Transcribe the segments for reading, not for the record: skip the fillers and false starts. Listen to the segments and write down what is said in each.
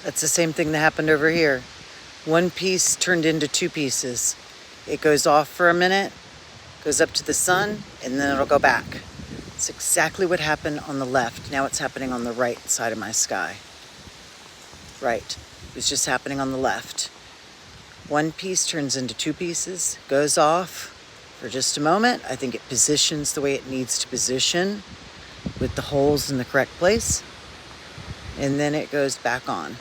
That's the same thing that happened over here. One piece turned into two pieces. It goes off for a minute, goes up to the sun, and then it'll go back. It's exactly what happened on the left. Now it's happening on the right side of my sky. Right. It was just happening on the left. One piece turns into two pieces, goes off for just a moment. I think it positions the way it needs to position with the holes in the correct place. And then it goes back on.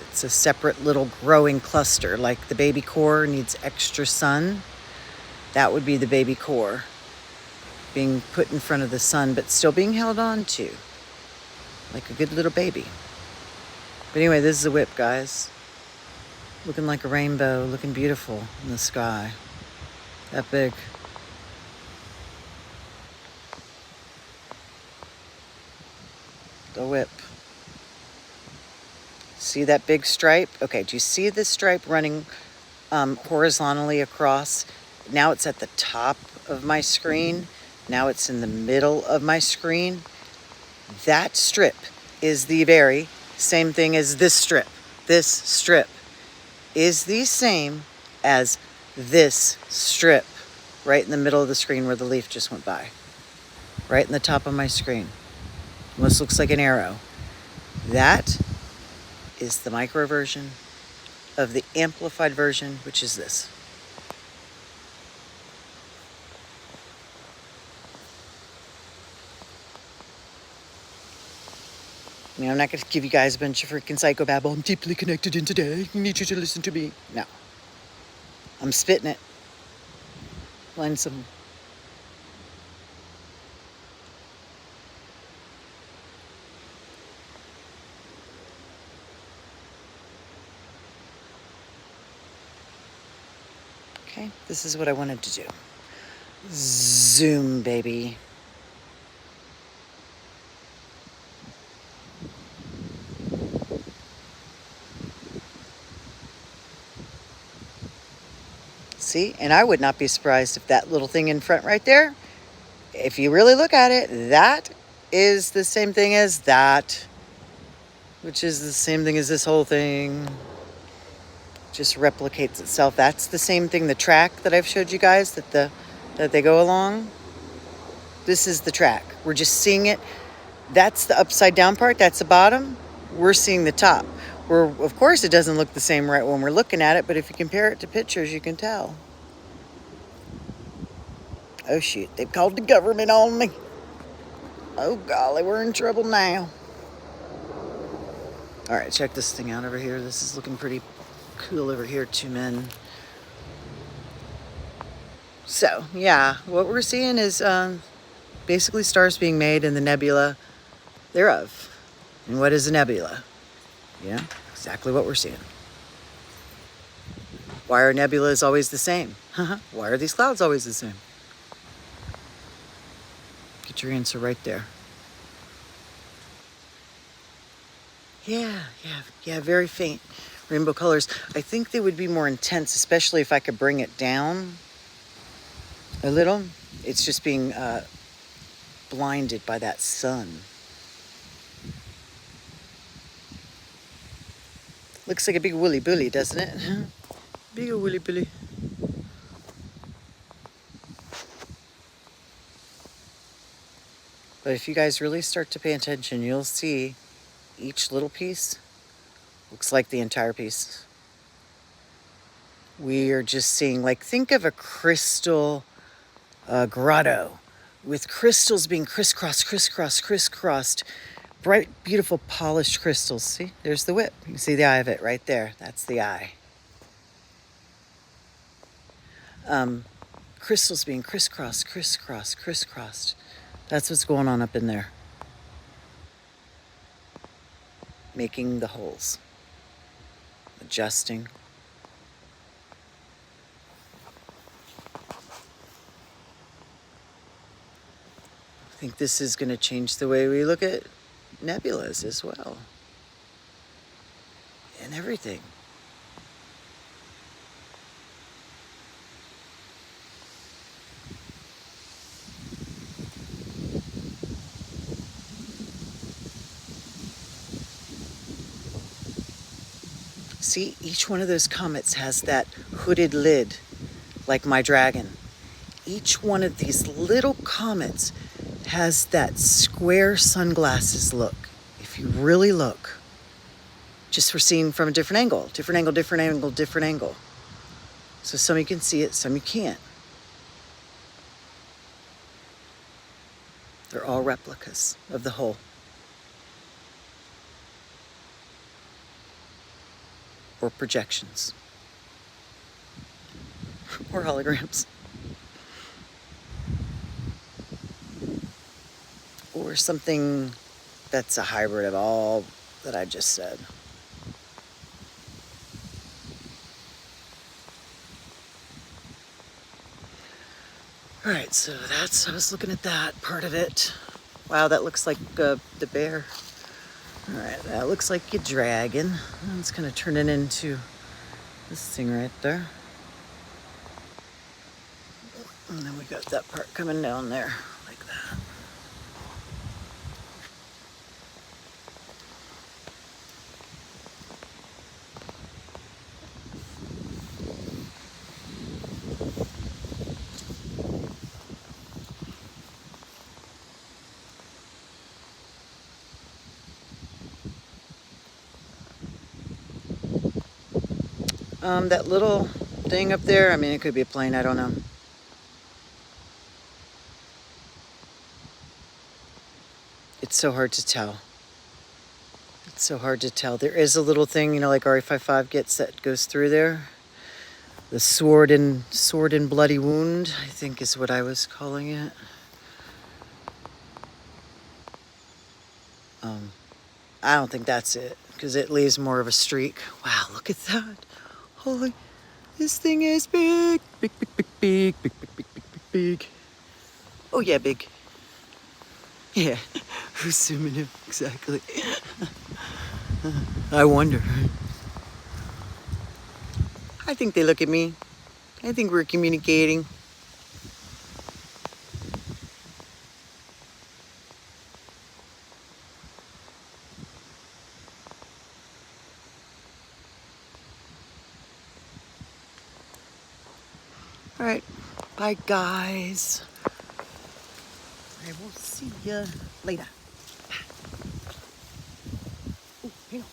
It's a separate little growing cluster, like the baby core needs extra sun. That would be the baby core being put in front of the sun, but still being held on to like a good little baby. But anyway, this is a whip, guys. Looking like a rainbow, looking beautiful in the sky. That big. The whip. See that big stripe? Okay, do you see this stripe running horizontally across? Now it's at the top of my screen. Now it's in the middle of my screen. That strip is the very same thing as this strip. This strip is the same as this strip right in the middle of the screen where the leaf just went by. Right in the top of my screen. Almost looks like an arrow. That is the micro version of the amplified version, which is this. I mean, I'm not going to give you guys a bunch of freaking psychobabble. I'm deeply connected in today. I need you to listen to me. No. I'm spitting it. Line some. Okay, this is what I wanted to do. Zoom, baby. See, and I would not be surprised if that little thing in front right there, if you really look at it, that is the same thing as that, which is the same thing as this whole thing. Just replicates itself. That's the same thing, the track that I've showed you guys that they go along. This is the track. We're just seeing it. That's the upside down part. That's the bottom. We're seeing the top. Of course, it doesn't look the same right when we're looking at it, but if you compare it to pictures, you can tell. Oh, shoot. They've called the government on me. Oh, golly, we're in trouble now. All right, check this thing out over here. This is looking pretty cool over here, two men. So, yeah, what we're seeing is basically stars being made in the nebula thereof. And what is a nebula? Yeah, exactly what we're seeing. Why are nebulas always the same? Why are these clouds always the same? Get your answer right there. Yeah, very faint rainbow colors. I think they would be more intense, especially if I could bring it down a little. It's just being blinded by that sun. Looks like a big woolly bully, doesn't it? Big woolly bully. But if you guys really start to pay attention, you'll see each little piece looks like the entire piece. We are just seeing, like, think of a crystal grotto with crystals being crisscrossed, bright, beautiful, polished crystals. See, there's the whip. You can see the eye of it right there. That's the eye. Crystals being crisscrossed. That's what's going on up in there. Making the holes. Adjusting. I think this is going to change the way we look at nebulas as well. And everything. See, each one of those comets has that hooded lid, like my dragon. Each one of these little comets has that square sunglasses look. If you really look, just for seeing from a different angle, different angle, different angle, different angle. So some you can see it, some you can't. They're all replicas of the whole. Or projections. Or holograms. Or something that's a hybrid of all that I just said. All right, so I was looking at that part of it. Wow, that looks like the bear. All right, that looks like a dragon. It's gonna turn it into this thing right there. And then we got that part coming down there like that. That little thing up there, I mean, it could be a plane, I don't know. It's so hard to tell. It's so hard to tell. There is a little thing, you know, like RE55 gets that goes through there. The sword and bloody wound, I think is what I was calling it. I don't think that's it, because it leaves more of a streak. Wow, look at that. Holy, this thing is big. Big, big, big, big, big, big, big, big, big, big. Oh yeah, big. Yeah, who's zooming in? Exactly. I wonder. I think they look at me. I think we're communicating. All right, bye guys. I will see ya later. Oh, hang on.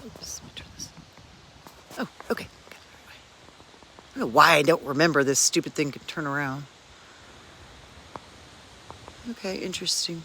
Oops, let me turn this. Oh, okay. I don't know why I don't remember this stupid thing can turn around. Okay, interesting.